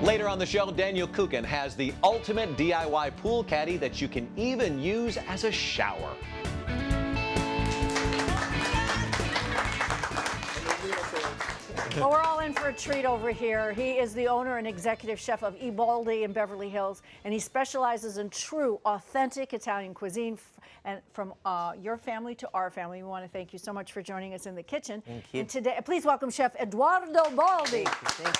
Later on the show, Daniel Kukin has the ultimate DIY pool caddy that you can even use as a shower. Well, we're all in for a treat over here. He is the owner and executive chef of Baldi in Beverly Hills, and he specializes in true, authentic Italian cuisine. And from your family to our family, we want to thank you so much for joining us in the kitchen. Thank you. And today, please welcome Chef Edoardo Baldi. Thank you.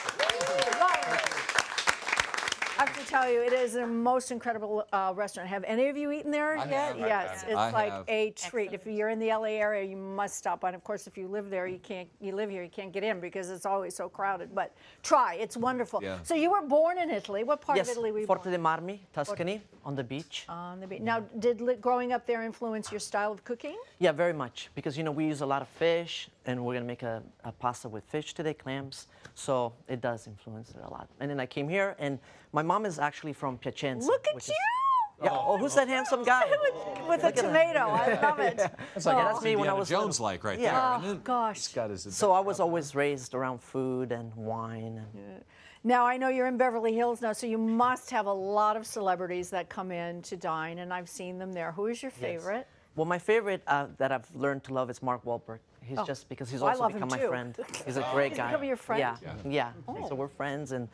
I have to tell you, it is the most incredible restaurant. Have any of you eaten there yet? Yes, it's like a treat. If you're in the LA area, you must stop by. And of course, if you live there, you live here, you can't get in because it's always so crowded. But try, it's wonderful. Yeah. So you were born in Italy. What part of Italy were you born? Forte dei Marmi, Tuscany, on the beach. On the beach. Now, did growing up there influence your style of cooking? Yeah, very much, because we use a lot of fish, and we're gonna make a pasta with fish today, clams. So it does influence it a lot. And then I came here, and my mom is actually from Piacenza. Look at you! Yeah. Oh, who's that handsome guy? with a tomato. I love it. That's like that's me when I was Jones little. like right Yeah. there. Oh, gosh. So I was always raised around food and wine. Now, I know you're in Beverly Hills now, so you must have a lot of celebrities that come in to dine, and I've seen them there. Who is your favorite? Well, my favorite that I've learned to love is Mark Wahlberg. He's just because he's also become my friend. He's a great guy. Become your friend? Yeah. So we're friends, and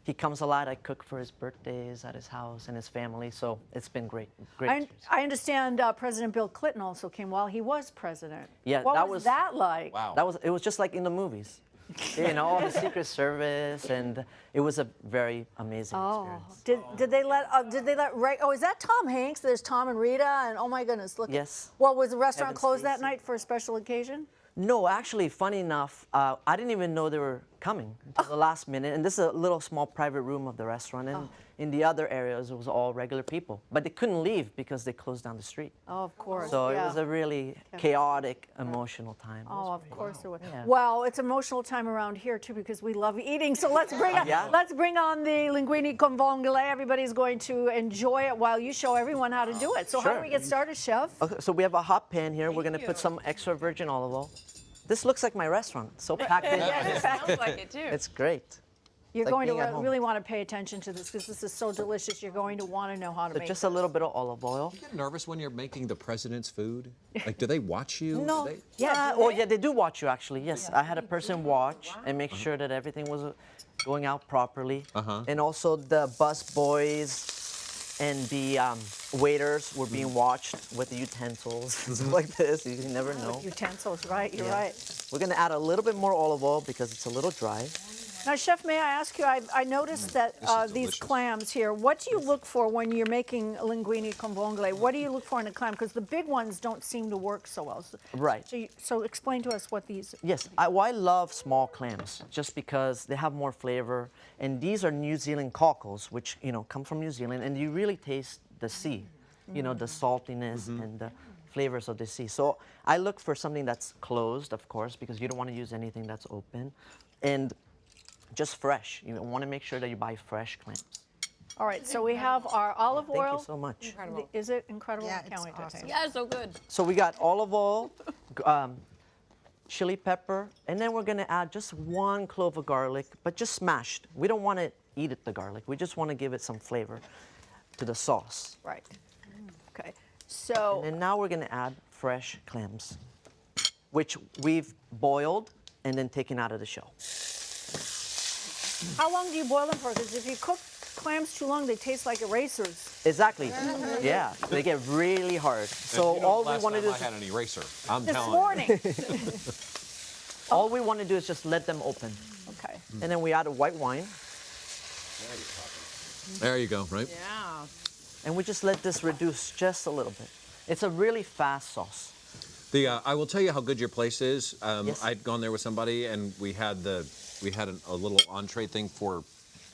he comes a lot. I cook for his birthdays at his house and his family, so it's been great. Great. I understand President Bill Clinton also came while he was president. Yeah, what was that like? Wow. It was just like in the movies. All the Secret Service, and it was a very amazing experience. Did they let Ray? Oh, is that Tom Hanks? There's Tom and Rita, and oh my goodness, look. Yes. Well, was the restaurant Kevin closed that Spacey. night for a special occasion? No, actually, funny enough, I didn't even know they were coming until the last minute. And this is a little small private room of the restaurant. And in the other areas, it was all regular people. But they couldn't leave because they closed down the street. Oh, of course. So it was a really chaotic, emotional time. Oh, of course it was. Yeah. Well, it's an emotional time around here too because we love eating. So let's bring on, let's bring on the linguine con vongole. Everybody's going to enjoy it while you show everyone how to do it. So how do we get started, Chef? Okay, so we have a hot pan here. We're going to put some extra virgin olive oil. This looks like my restaurant. So packed in. It sounds like it too. It's great. You're like going to being at home. really want to pay attention to this because this is so delicious. You're going to want to know how to So make just it. a little bit of olive oil. You get nervous when you're making the president's food? Like, do they watch you? No. Do they- Yeah, Oh, yeah, they do watch you, actually. Yes, I had a person watch and make sure that everything was going out properly. And also the bus boys and the waiters were being watched with the utensils. Stuff like this, you never know. Utensils, right? You're right. We're gonna add a little bit more olive oil because it's a little dry. Now, Chef, may I ask you, I noticed that these delicious. clams here, what do you look for when you're making linguine con vongole? What do you look for in a clam? Because the big ones don't seem to work so well. Right. So explain to us what these... Yes, I love small clams just because they have more flavor. And these are New Zealand cockles, which, come from New Zealand. And you really taste the sea, the saltiness and the flavors of the sea. So I look for something that's closed, of course, because you don't want to use anything that's open. And just fresh. You want to make sure that you buy fresh clams. All right, so we have our olive oil. Thank you so much. Incredible. Is it incredible? Yeah, I can't it's wait to awesome. taste it. Yeah, it's so good. So we got olive oil, chili pepper, and then we're going to add just 1 clove of garlic, but just smashed. We don't want to eat it, the garlic. We just want to give it some flavor to the sauce. Right. Okay. So... And now we're going to add fresh clams, which we've boiled and then taken out of the shell. How long do you boil them for? Because if you cook clams too long, they taste like erasers. Exactly. Yeah, they get really hard. So all we want to do I is had an eraser. I'm This telling morning. all we want to do is just let them open, Okay. and then we add a white wine, you. There you go, right? Yeah. and we just let this reduce just a little bit. It's a really fast sauce. I will tell you how good your place is. Yes. I'd gone there with somebody, and we had a little entree thing for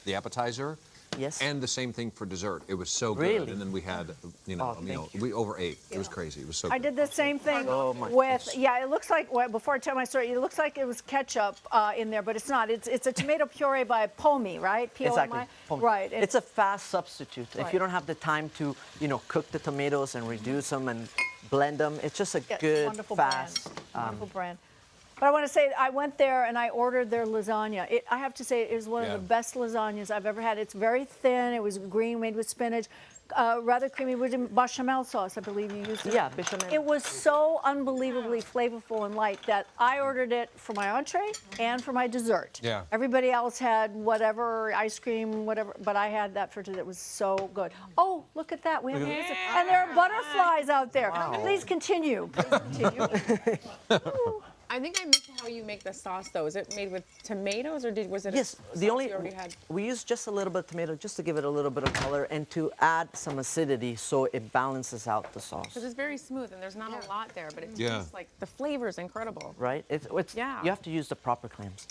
the appetizer. Yes. And the same thing for dessert. It was so good. Really? And then we had, thank you. we overate. It was crazy. It was so I good. did the same thing Oh, my with, goodness. yeah, it looks like, well, before I tell my story, it looks like it was ketchup in there, but it's not. It's a tomato puree by Pomi, right? P-O-M-I? Exactly. Pom- Right. It's a fast substitute. If Right. you don't have the time to, cook the tomatoes and reduce them and blend them, it's just a Yeah, good, wonderful fast. brand. Wonderful brand. But I want to say, I went there and I ordered their lasagna. I have to say, it is one of the best lasagnas I've ever had. It's very thin. It was green, made with spinach, rather creamy with bechamel sauce, I believe you used it. Yeah, bechamel. It was so unbelievably flavorful and light that I ordered it for my entree and for my dessert. Yeah. Everybody else had whatever, ice cream, whatever, but I had that for dessert. It was so good. Oh, look at that. We have music. And there are butterflies out there. Please continue. Please continue. I think I missed how you make the sauce, though. Is it made with tomatoes, or was it? Yes, a the sauce only you already had? we use just a little bit of tomato just to give it a little bit of color and to add some acidity so it balances out the sauce. Because it's very smooth and there's not a lot there, but it's Yeah. just like the flavor is incredible. Right? It's Yeah. You have to use the proper clams.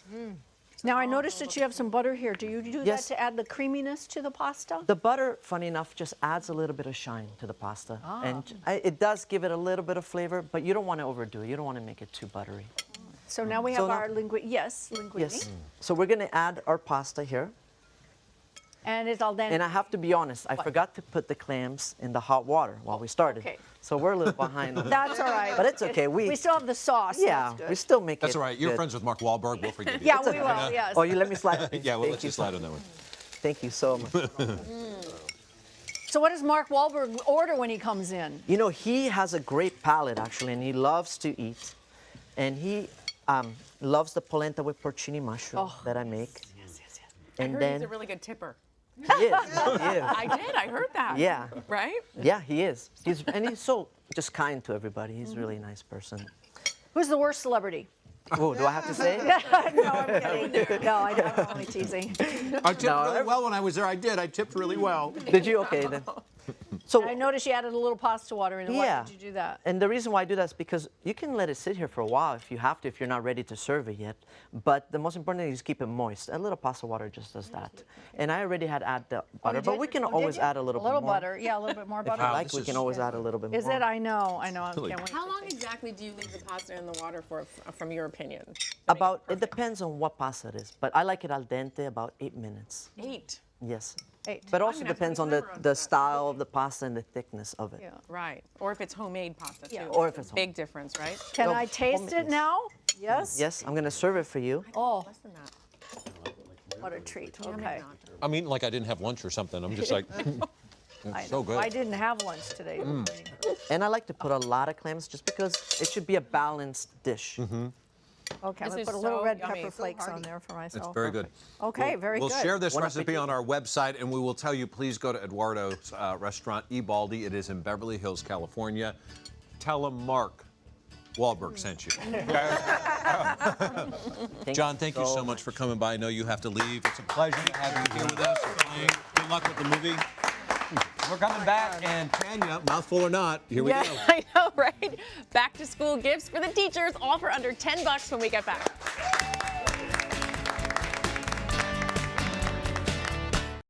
Now, I noticed that you have some butter here. Do you do Yes. that to add the creaminess to the pasta? The butter, funny enough, just adds a little bit of shine to the pasta, and it does give it a little bit of flavor. But you don't want to overdo it. You don't want to make it too buttery. So now we have So now- our linguine. Yes, linguine. Yes. So we're gonna add our pasta here, And it's al dente. and I have to be honest. I forgot to put the clams in the hot water while we started. Okay. So we're a little behind on that. That's all right. But it's okay. We still have the sauce. so Yeah, that's good. we still make That's it. all right. You're good. friends with Mark Wahlberg. We'll forgive you. Yeah, we will. Yes. Oh, you let me slide. Yeah, we'll Thank let you slide on that one. Thank you so much. So what does Mark Wahlberg order when he comes in? You know, he has a great palate actually, and he loves to eat, and he loves the polenta with porcini mushroom that I make. Yes, yes, yes. I And heard then he's a really good tipper. he is. Yeah. I did. I heard that. Yeah. Right? Yeah, he is. He's so just kind to everybody. He's a really nice person. Who's the worst celebrity? Oh, do I have to say? No, I'm kidding. No, I'm only teasing. I tipped really well when I was there. I did. I tipped really well. Did you? Okay then. So I noticed you added a little pasta water in it. Why yeah. did you do that? And the reason why I do that is because you can let it sit here for a while if you have to, if you're not ready to serve it yet. But the most important thing is keep it moist. A little pasta water just does that. And I already had added the butter, but we can always add a little bit more. butter. Yeah, a little bit more If butter. you Wow, like, this we is- can always add a little bit Is more. it? I know. I Really? can't wait. How long exactly do you leave the pasta in the water for, from your opinion? to make About, it perfect? depends on what pasta it is, but I like it al dente about 8 minutes. 8. Yes. 8. But also gonna have to depends put on a timer on the that. style of the pasta and the thickness of it. Yeah. Right. Or if it's homemade pasta, too. Yeah. Or if it's Big difference, right? Can No, I taste homemade, it yes. now? Yes? Yes, I'm gonna serve it for you. Oh, Less than that. what a treat. Yeah, maybe Okay. not. I mean, like I didn't have lunch or something. I'm just like, I it's so know. good. I didn't have lunch today. And I like to put a lot of clams just because it should be a balanced dish. Okay, I'm This going to is put a little so red yummy. pepper So flakes on hearty. there for myself. It's very good. Okay, very We'll good. share this Bon recipe appetit. on our website, and we will tell you, please go to Edoardo's restaurant, Baldi. It is in Beverly Hills, California. Tell him Mark Wahlberg sent you. John, thank you so much for coming by. I know you have to leave. It's a pleasure to have you here with us. Good luck with the movie. We're coming back, and Tanya, mouthful or not, here we Yeah, go. I know, right? Back to school gifts for the teachers, all for under $10 when we get back.